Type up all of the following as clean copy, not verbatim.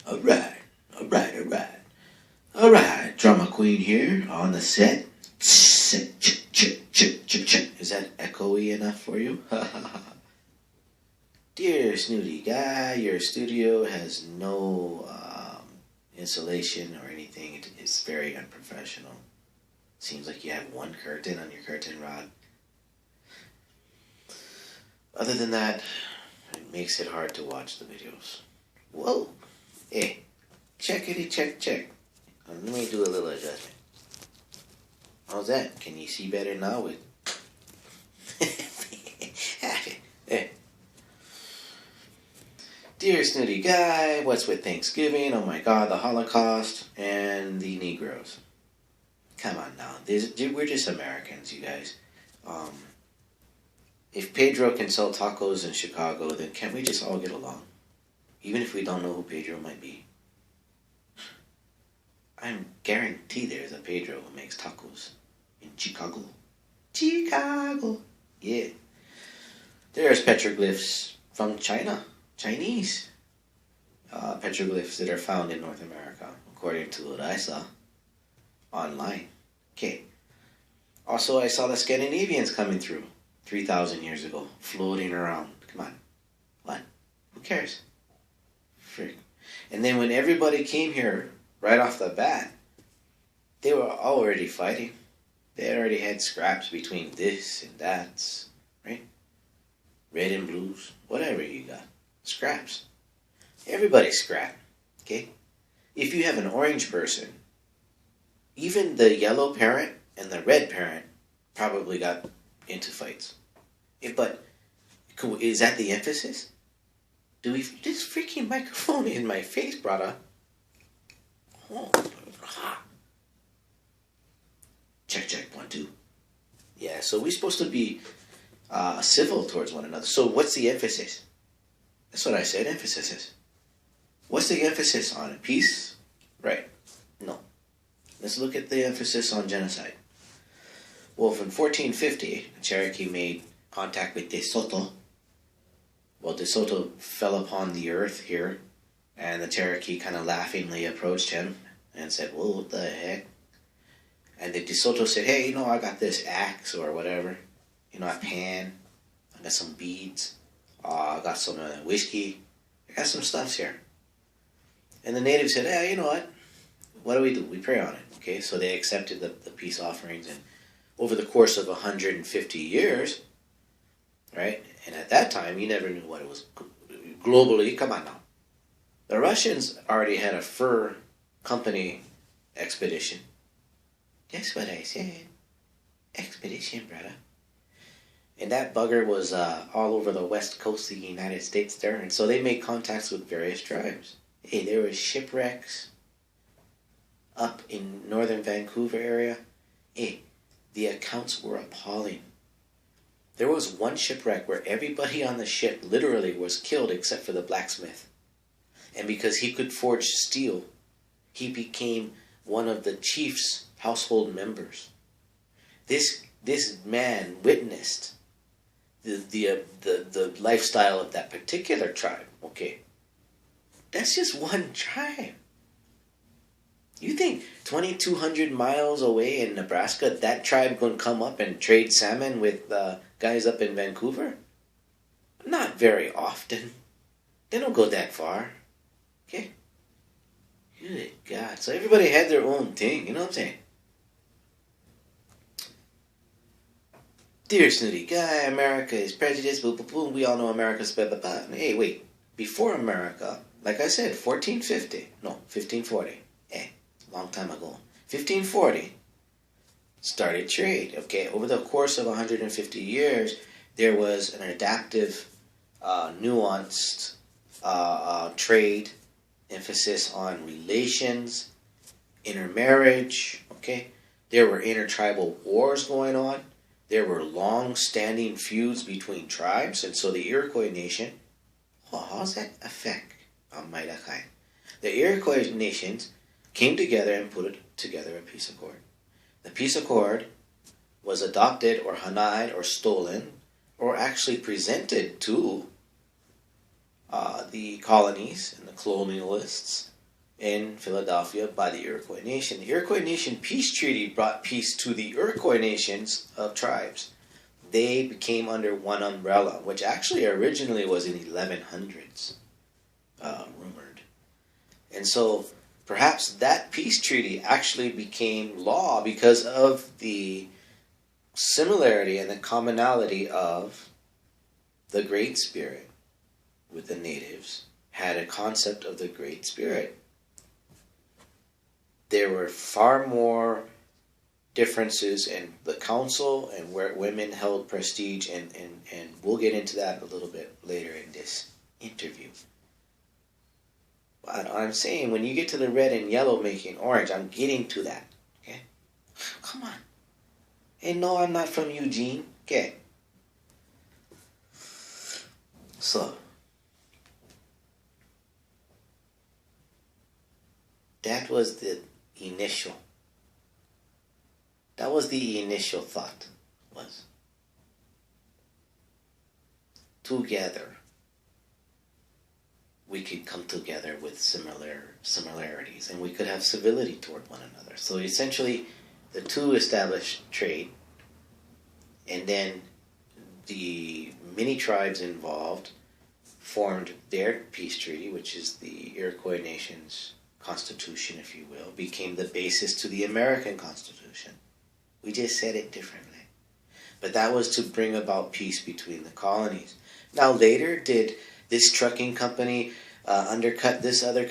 Alright, alright, alright. Alright, drama queen here on the set. Is that echoey enough for you? Dear Snooty Guy, your studio has no insulation or anything. It's very unprofessional. Seems like you have one curtain on your curtain rod. Other than that, it makes it hard to watch the videos. Whoa! Hey, checkity check. Let me do a little adjustment. How's that? Can you see better now with... Hey. Dear Snooty Guy, what's with Thanksgiving? Oh my God, the Holocaust and the Negroes. Come on now. We're just Americans, you guys. If Pedro can sell tacos in Chicago, then can't we just all get along? Even if we don't know who Pedro might be. I'm guaranteed there's a Pedro who makes tacos in Chicago. Chicago! Yeah. There's petroglyphs from China. Chinese. Petroglyphs that are found in North America, according to what I saw online. Okay. Also, I saw the Scandinavians coming through 3,000 years ago, floating around. Come on. What? Who cares? Frick. And then when everybody came here, right off the bat, they were already fighting. They already had scraps between this and that, right? Red and blues, whatever you got. Scraps. Everybody's scrap, okay? If you have an orange person, even the yellow parent and the red parent probably got into fights. But is that the emphasis? This freaking microphone in my face, brother. Oh, check, 1, 2. Yeah, so we're supposed to be civil towards one another. So what's the emphasis? That's what I said, emphasis is. What's the emphasis on? Peace? Right. No. Let's look at the emphasis on genocide. Well, from 1450, the Cherokee made contact with De Soto. Well, De Soto fell upon the earth here, and the Cherokee kind of laughingly approached him and said, well, what the heck? And the De Soto said, hey, I got this axe or whatever. A pan. I got some beads. I got some whiskey. I got some stuffs here. And the natives said, hey, you know what? What do? We pray on it. Okay, so they accepted the peace offerings, and over the course of 150 years, right? And at that time, you never knew what it was globally. Come on now. The Russians already had a fur company expedition. That's what I said. Expedition, brother. And that bugger was all over the west coast of the United States there. And so they made contacts with various tribes. Hey, there were shipwrecks up in northern Vancouver area. Hey, the accounts were appalling. There was one shipwreck where everybody on the ship literally was killed except for the blacksmith. And because he could forge steel, he became one of the chief's household members. This man witnessed the lifestyle of that particular tribe. Okay, that's just one tribe. You think 2,200 miles away in Nebraska, that tribe gonna come up and trade salmon with guys up in Vancouver? Not very often. They don't go that far. Okay. Good God. So everybody had their own thing. You know what I'm saying? Dear Snooty Guy, America is prejudiced. Boom, boom, boom. We all know America's blah, blah, blah. Hey, wait. Before America, like I said, 1450. No, 1540. Long time ago. 1540 started trade. Okay, over the course of 150 years, there was an adaptive, nuanced trade, emphasis on relations, intermarriage. Okay, there were intertribal wars going on. There were long-standing feuds between tribes, and so the Iroquois nation. Oh, how's that affect Maidakai? The Iroquois nations came together and put together a peace accord. The peace accord was adopted or hana'd or stolen or actually presented to the colonies and the colonialists in Philadelphia by the Iroquois Nation. The Iroquois Nation Peace Treaty brought peace to the Iroquois nations of tribes. They became under one umbrella, which actually originally was in 1100s, rumored. And so perhaps that peace treaty actually became law because of the similarity and the commonality of the Great Spirit with the natives had a concept of the Great Spirit. There were far more differences in the council and where women held prestige, and we'll get into that a little bit later in this interview. But I'm saying when you get to the red and yellow making orange, I'm getting to that. Okay? Come on. Hey, no, I'm not from Eugene. Okay. So, that was the initial thought, was together we could come together with similarities, and we could have civility toward one another. So essentially the two established trade, and then the many tribes involved formed their peace treaty, which is the Iroquois Nation's Constitution, if you will, became the basis to the American Constitution. We just said it differently. But that was to bring about peace between the colonies. Now later, did this trucking company undercut this other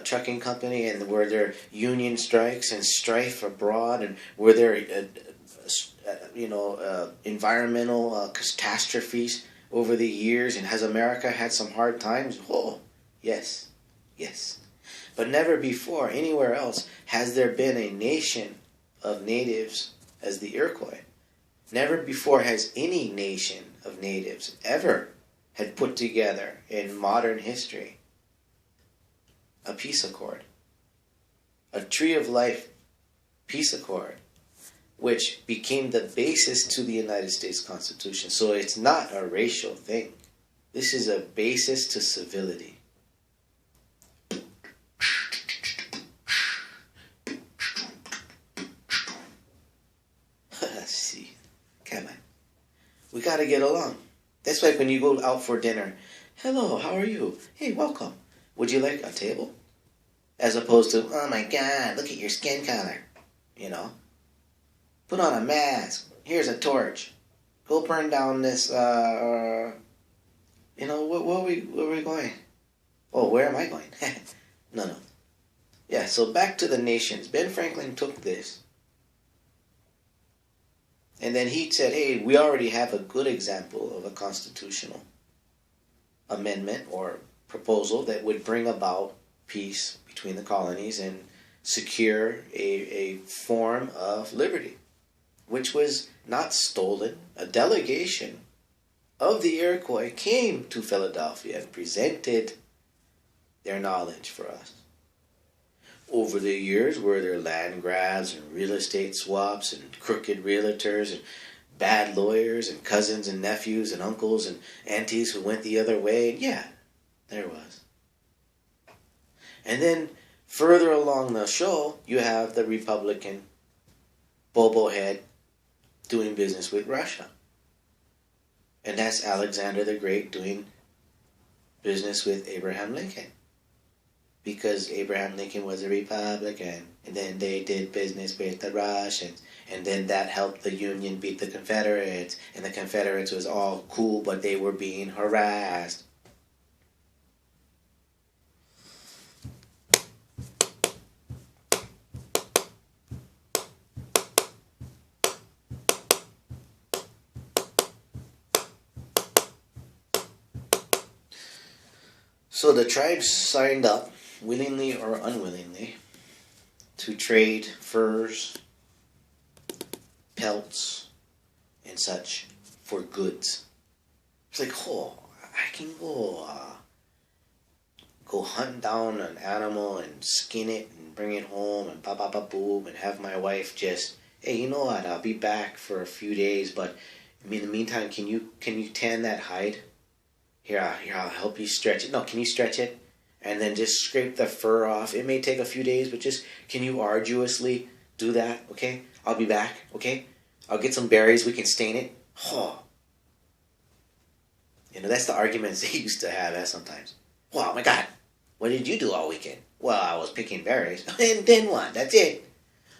trucking company, and were there union strikes and strife abroad, and were there environmental catastrophes over the years, and has America had some hard times? Oh, yes. But never before, anywhere else, has there been a nation of natives as the Iroquois. Never before has any nation of natives ever had put together in modern history a peace accord. A Tree of Life peace accord, which became the basis to the United States Constitution. So it's not a racial thing. This is a basis to civility. See, come on. We got to get along. That's like when you go out for dinner. Hello, how are you? Hey, welcome. Would you like a table? As opposed to, oh my God, look at your skin color. You know? Put on a mask. Here's a torch. Go burn down this, where are we going? Oh, where am I going? No. Yeah, so back to the nations. Ben Franklin took this. And then he said, hey, we already have a good example of a constitutional amendment or proposal that would bring about peace between the colonies and secure a form of liberty, which was not stolen. A delegation of the Iroquois came to Philadelphia and presented their knowledge for us. Over the years, were there land grabs and real estate swaps and crooked realtors and bad lawyers and cousins and nephews and uncles and aunties who went the other way? Yeah, there was. And then further along the show, you have the Republican Bobo head doing business with Russia. And that's Alexander the Great doing business with Abraham Lincoln. Because Abraham Lincoln was a Republican, and then they did business with the Russians, and then that helped the Union beat the Confederates, and the Confederates was all cool, but they were being harassed. So the tribes signed up, willingly or unwillingly, to trade furs, pelts, and such for goods. It's like, oh, I can go hunt down an animal and skin it and bring it home and boom, and have my wife just, hey, you know what? I'll be back for a few days, but in the meantime, can you tan that hide? Here, I'll help you stretch it. No, can you stretch it? and then just scrape the fur off. It may take a few days, but just can you arduously do that? Okay, I'll be back. Okay, I'll get some berries. We can stain it. Oh, that's the arguments they used to have sometimes. Well, oh my God, what did you do all weekend? Well, I was picking berries. And then what? That's it.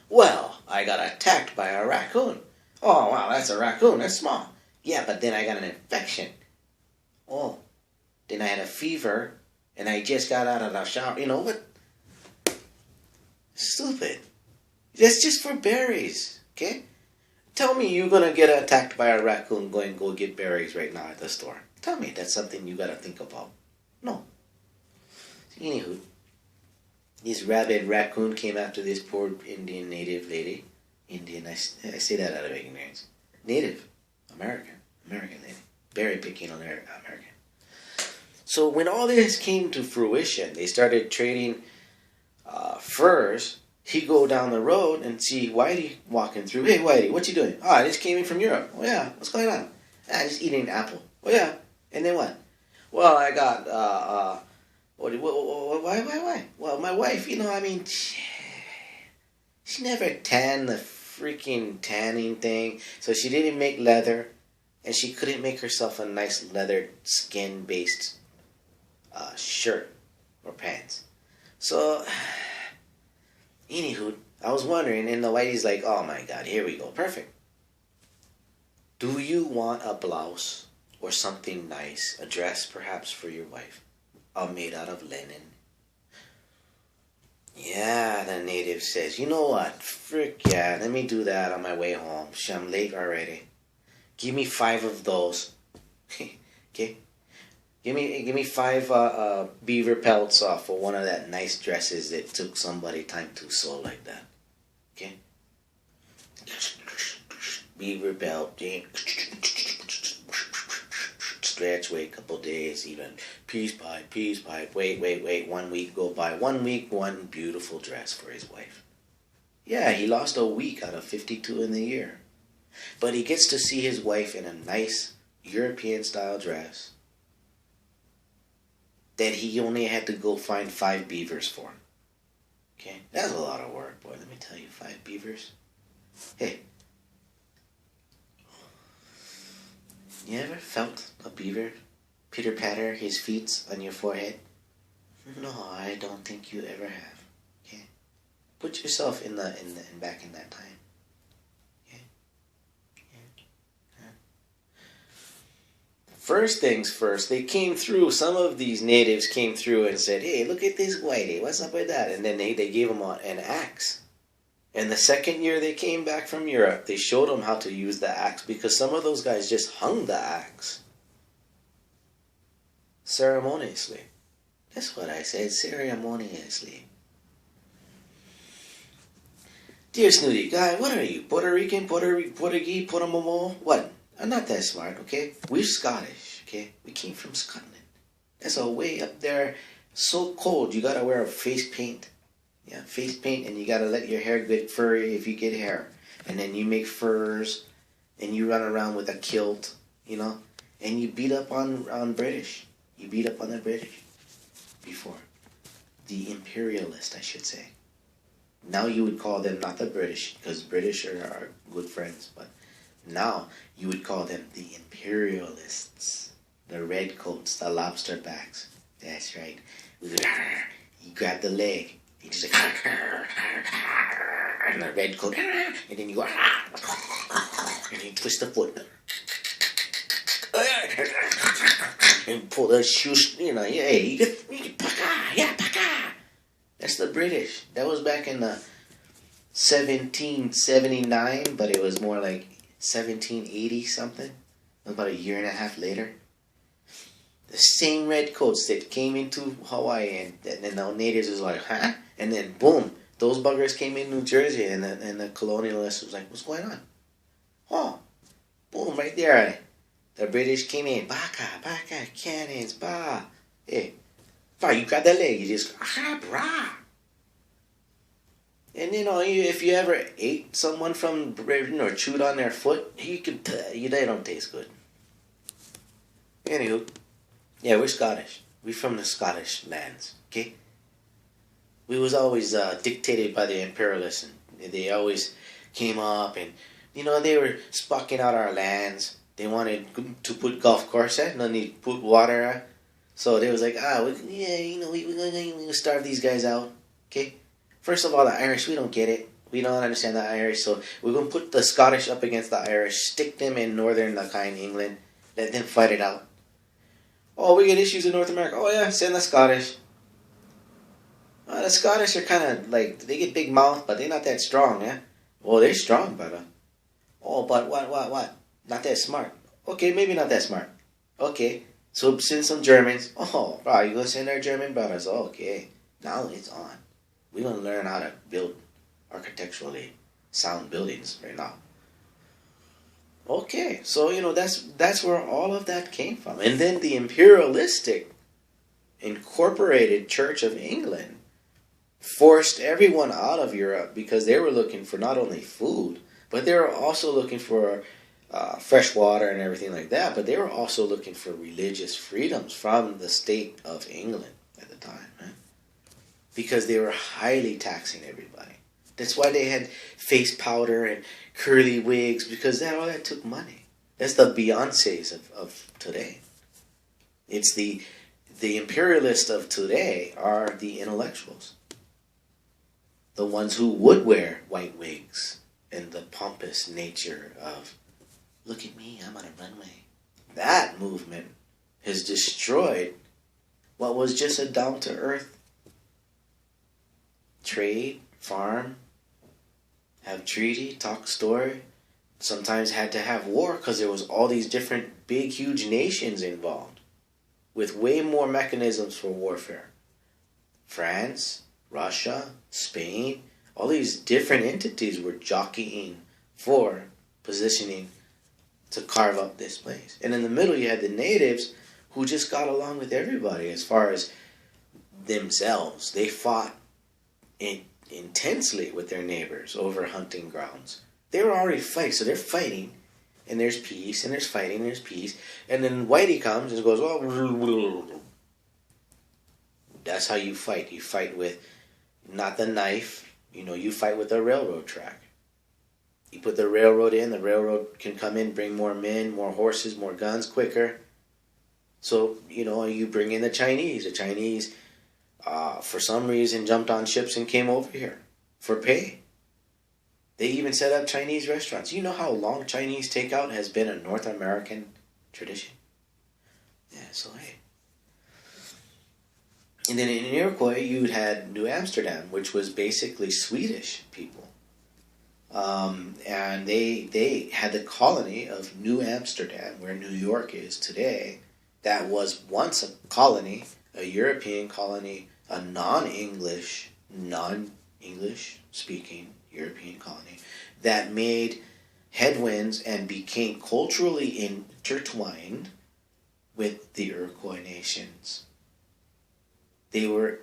Well, I got attacked by a raccoon. Oh, wow, that's a raccoon. That's small. Yeah, but then I got an infection. Oh, then I had a fever, and I just got out of the shower. You know what? Stupid. That's just for berries, okay? Tell me you're going to get attacked by a raccoon going go get berries right now at the store. Tell me that's something you got to think about. No. Anywho, this rabid raccoon came after this poor Indian native lady. Indian, I say that out of ignorance. Native, American lady. Berry picking on American. So when all this came to fruition, they started trading furs. He go down the road and see Whitey walking through. Hey, Whitey, what you doing? Oh, I just came in from Europe. Oh, yeah. What's going on? Just eating an apple. Oh, yeah. And then what? Well, I got, why? Well, my wife, she never tanned the freaking tanning thing. So she didn't make leather. And she couldn't make herself a nice leather skin-based shirt or pants. So... Anywho, I was wondering, and the Whitey's like, oh my God, here we go. Perfect. Do you want a blouse or something nice, a dress perhaps for your wife, all made out of linen? Yeah, the native says, you know what? Frick yeah, let me do that on my way home. I'm late already. Give me 5 of those. Okay? Give me 5 beaver pelts off for one of that nice dresses that took somebody time to sew like that. Okay? Beaver pelt. Stretch, wait a couple days, even. Peace pipe. Wait. 1 week go by. 1 week, one beautiful dress for his wife. Yeah, he lost a week out of 52 in the year. But he gets to see his wife in a nice European-style dress that he only had to go find 5 beavers for. Okay? That's a lot of work, boy. Let me tell you, 5 beavers. Hey. You ever felt a beaver pitter-patter his feet on your forehead? No, I don't think you ever have. Okay? Put yourself back in that time. First things first, they came through, some of these natives came through and said, hey, look at this Whitey, what's up with that? And then they gave him an axe. And the second year they came back from Europe, they showed him how to use the axe because some of those guys just hung the axe. Ceremoniously. That's what I said, ceremoniously. Dear Snooty Guy, what are you, Puerto Rican, Portuguese, Portumomo? What? I'm not that smart, okay? We're Scottish, okay? We came from Scotland. That's a way up there, so cold, you gotta wear a face paint. Yeah, face paint, and you gotta let your hair get furry if you get hair. And then you make furs, and you run around with a kilt, and you beat up on British. You beat up on the British before. The imperialist, I should say. Now you would call them not the British, because British are good friends, but now you would call them the imperialists, the redcoats, the lobster backs. That's right. You grab the leg, you just like, and the redcoat, and then you go, and you twist the foot, and pull the shoes, hey, paka. That's the British. That was back in the 1779, but it was more like 1780 something. About a year and a half later. The same redcoats that came into Hawaii and then the natives was like, huh? And then boom, those buggers came in New Jersey and the colonialist was like, what's going on? Oh, boom, right there. The British came in, baka, cannons, ba. Hey, you grab that leg, you just, brah. And if you ever ate someone from Britain or chewed on their foot, you could they don't taste good. Anywho, yeah, we're Scottish. We're from the Scottish lands. Okay, we was always dictated by the imperialists, and they always came up, and they were spocking out our lands. They wanted to put golf course and then they put water. So they was like, we're gonna starve these guys out. Okay, first of all, the Irish, we don't get it. We don't understand the Irish, so we're gonna put the Scottish up against the Irish, stick them in northern kind England, let them fight it out. Oh, we get issues in North America. Oh yeah, send the Scottish. The Scottish are kind of like, they get big mouth, but they're not that strong, yeah? Well, they're strong, but but what? Not that smart. Okay, maybe not that smart. Okay, so send some Germans. Oh, bro, you gonna send our German brothers? Okay, now it's on. We're gonna learn how to build architecturally sound buildings right now. Okay, so that's where all of that came from, and then the imperialistic incorporated Church of England forced everyone out of Europe because they were looking for not only food, but they were also looking for fresh water and everything like that. But they were also looking for religious freedoms from the state of England at the time, right? Because they were highly taxing everybody. That's why they had face powder and curly wigs, because all that took money. That's the Beyoncés of today. It's the imperialists of today are the intellectuals. The ones who would wear white wigs and the pompous nature of, look at me, I'm on a runway. That movement has destroyed what was just a down-to-earth trade, farm, have treaty, talk story. Sometimes had to have war because there was all these different big, huge nations involved with way more mechanisms for warfare. France, Russia, Spain, all these different entities were jockeying for positioning to carve up this place. And in the middle you had the natives who just got along with everybody as far as themselves. They fought intensely with their neighbors over hunting grounds. They were already fighting, so they're fighting, and there's peace, and there's fighting, and there's peace. And then Whitey comes and goes, oh, that's how you fight. You fight with not the knife, you fight with a railroad track. You put the railroad in, the railroad can come in, bring more men, more horses, more guns, quicker. So, you bring in the Chinese. The Chinese, for some reason, jumped on ships and came over here for pay. They even set up Chinese restaurants. You know how long Chinese takeout has been a North American tradition? Yeah, so hey. And then in Iroquois, you had New Amsterdam, which was basically Swedish people. And they had the colony of New Amsterdam, where New York is today. That was once a colony, a European colony, a non-English speaking European colony that made headwinds and became culturally intertwined with the Iroquois nations. They were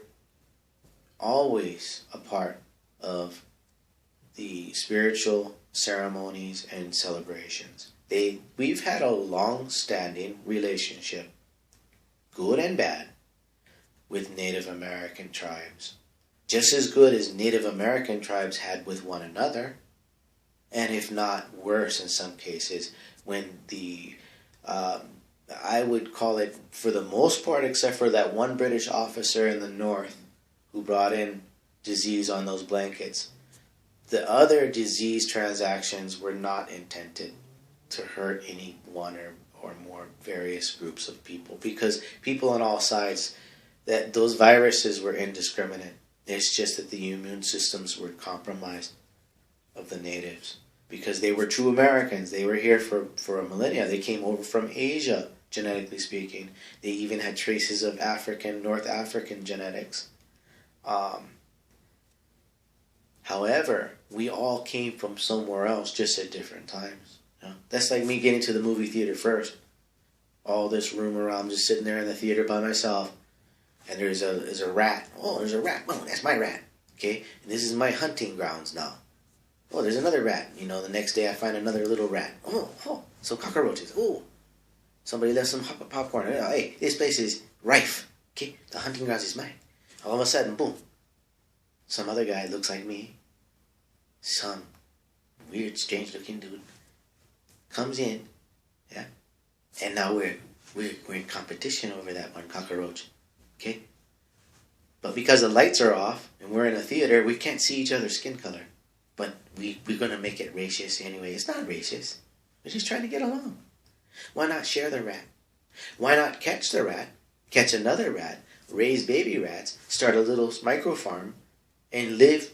always a part of the spiritual ceremonies and celebrations. We've had a long-standing relationship, good and bad, with Native American tribes. Just as good as Native American tribes had with one another, and if not worse in some cases, when I would call it, for the most part, except for that one British officer in the north who brought in disease on those blankets, the other disease transactions were not intended to hurt any one or more various groups of people, because people on all sides, that those viruses were indiscriminate. It's just that the immune systems were compromised of the natives, because they were true Americans. They were here for a millennia. They came over from Asia, genetically speaking. They even had traces of North African genetics. However, we all came from somewhere else, just at different times. That's like me getting to the movie theater first. All this room around, just sitting there in the theater by myself. And there's a rat. Oh, there's a rat. Oh, that's my rat. Okay? And this is my hunting grounds now. Oh, there's another rat. The next day I find another little rat. Oh, some cockroaches. Oh, somebody left some popcorn. Hey, this place is rife. Okay? The hunting grounds is mine. All of a sudden, boom, some other guy looks like me, some weird, strange-looking dude comes in, yeah, and now we're in competition over that one cockroach, okay? But because the lights are off and we're in a theater, we can't see each other's skin color. But we're gonna make it racist anyway. It's not racist. We're just trying to get along. Why not share the rat? Why not catch the rat, catch another rat, raise baby rats, start a little micro farm, and live